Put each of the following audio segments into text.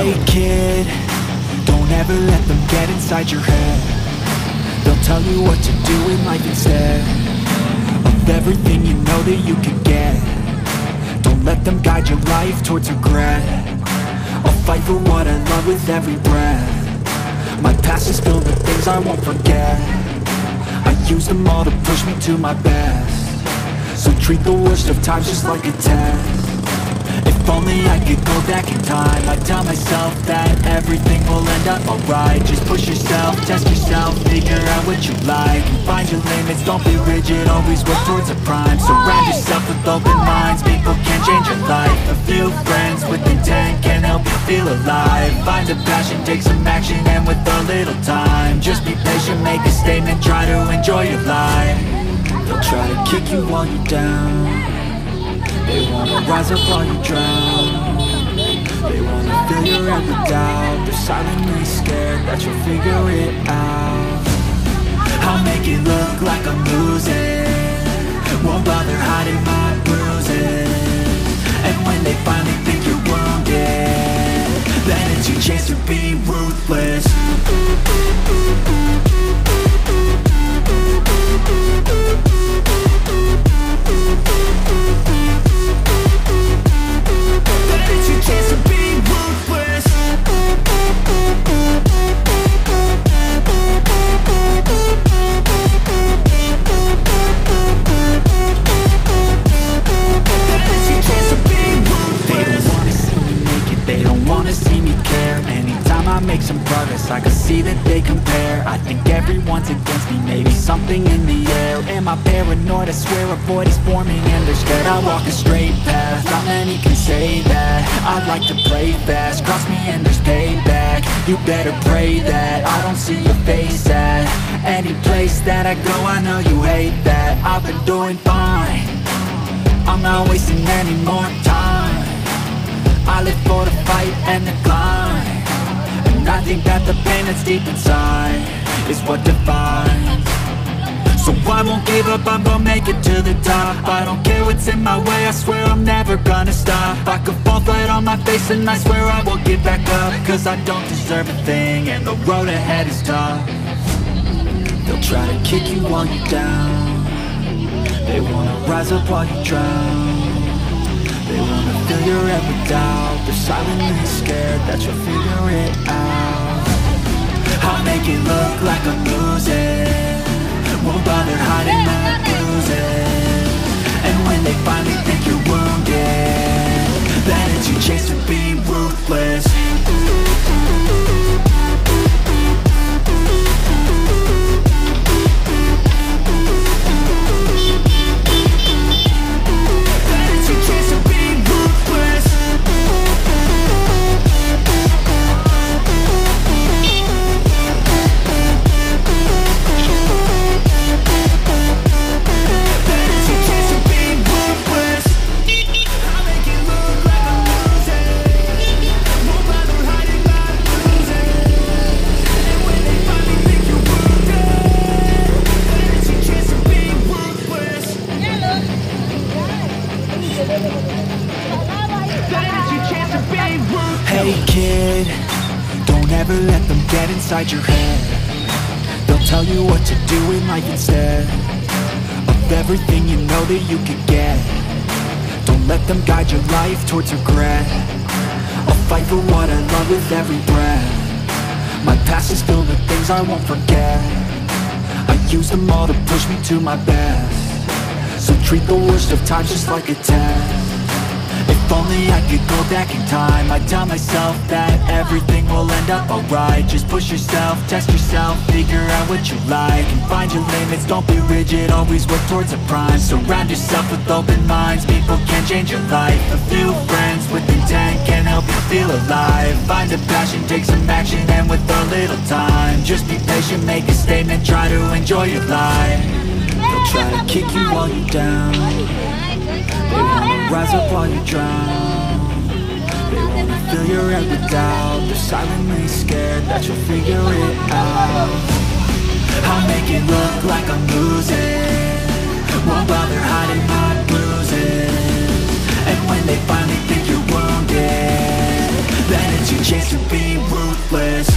Hey kid, don't ever let them get inside your head. They'll tell you what to do in life instead of everything you know that you could get. Don't let them guide your life towards regret. I'll fight for what I love with every breath. My past is filled with things I won't forget. I use them all to push me to my best. So treat the worst of times just like a test. If only I could go back in time, I'd tell myself that everything will end up alright. Just push yourself, test yourself, figure out what you like, and find your limits, don't be rigid, always work towards a prime. Surround yourself with open minds, people can change your life. A few friends with intent can help you feel alive. Find a passion, take some action, and with a little time, just be patient, make a statement, try to enjoy your life. They'll try to kick you while you're down. They wanna rise up while you drown. They wanna fill your head with doubt. They're silently scared that you'll figure it out. I'll make it look like I'm losing, won't bother hiding my bruises. And when they finally think you're wounded, then it's your chance to be ruthless. I can see that they compare. I think everyone's against me, maybe something in the air. Am I paranoid? I swear a void is forming and they're scared. I walk a straight path, not many can say that. I like to play fast, cross me and there's payback. You better pray that I don't see your face at any place that I go. I know you hate that. I've been doing fine, I'm not wasting any more time. I live for the fight and the climb. I think that the pain that's deep inside is what defines. So I won't give up, I'm gonna make it to the top. I don't care what's in my way, I swear I'm never gonna stop. I could fall flat on my face and I swear I will get back up. Cause I don't deserve a thing and the road ahead is tough. They'll try to kick you while you're down. They wanna rise up while you drown. They wanna fill your head with doubt. They're silently scared that you'll figure it out. I'll make it look like I'm losing, won't bother hiding my bruises. And when they finally think you're wounded, then it's your chance to be ruthless. Hey kid, don't ever let them get inside your head. They'll tell you what to do in life instead of everything you know that you could get. Don't let them guide your life towards regret. I'll fight for what I love with every breath. My past is filled with things I won't forget. I use them all to push me to my best. So treat the worst of times just like a test. If only I could go back in time, I'd tell myself that everything will end up alright. Just push yourself, test yourself, figure out what you like, and find your limits, don't be rigid, always work towards a prime. Surround yourself with open minds, people can change your life. A few friends with intent can help you feel alive. Find a passion, take some action, and with a little time, just be patient, make a statement, try to enjoy your life. They'll try to kick you while you're down. They wanna rise up while you drown. They wanna fill your head with doubt. They're silently scared that you'll figure it out. I'll make it look like I'm losing, won't bother hiding my bruises. And when they finally think you're wounded, then it's your chance to be ruthless.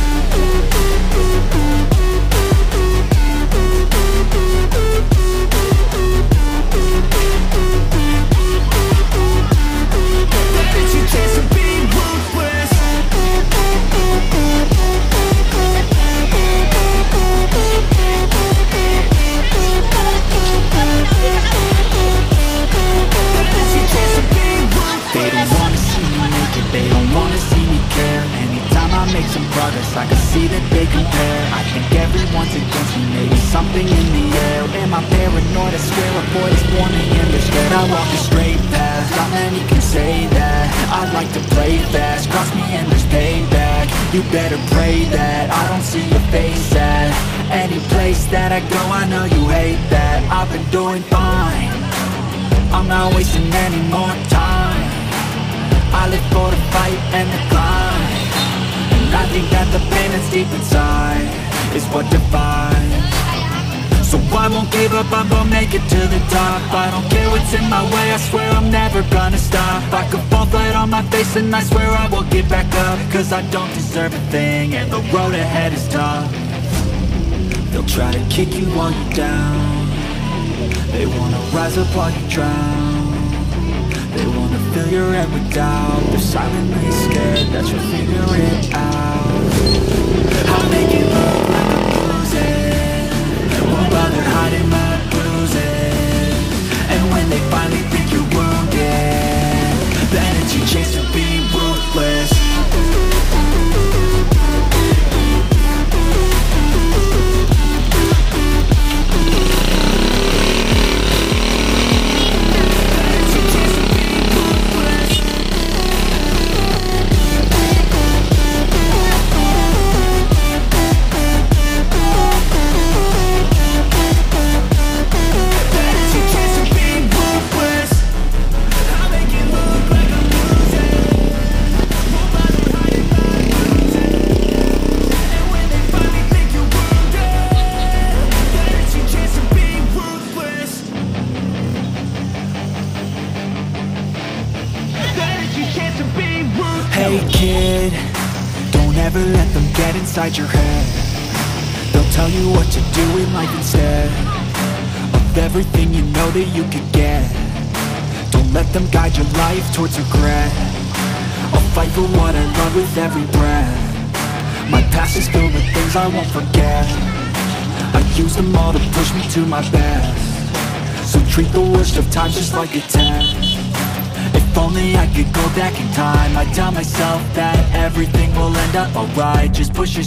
They don't wanna see me make it, they don't wanna see me care. Anytime I make some progress, I can see that they compare. I think everyone's against me, maybe something in the air. Am I paranoid? I swear a voice warning and they're scared. I walk a straight path, not many can say that. I like to play fast, cross me and there's payback. You better pray that I don't see your face at any place that I go. I know you hate that. I've been doing fine, I'm not wasting any more time. I live for the fight and the climb, and I think that the pain that's deep inside is what defines. So I won't give up, I'm gonna make it to the top. I don't care what's in my way, I swear I'm never gonna stop. I could fall flat on my face and I swear I will get back up. Cause I don't deserve a thing and the road ahead is tough. They'll try to kick you while you're down, they wanna rise up while you drown. They wanna fill your head with doubt, they're silently scared that you'll figure it out. I'll make it look like I'm losing, won't bother hiding my bruises. And when they finally think you're wounded, then it's your chance to be ruthless. Hey kid, don't ever let them get inside your head. They'll tell you what to do in life instead of everything you know that you could get. Don't let them guide your life towards regret. I'll fight for what I love with every breath. My past is filled with things I won't forget. I use them all to push me to my best. So treat the worst of times just like a test. If only I could go back in time, I'd tell myself that everything will end up alright. Just push yourself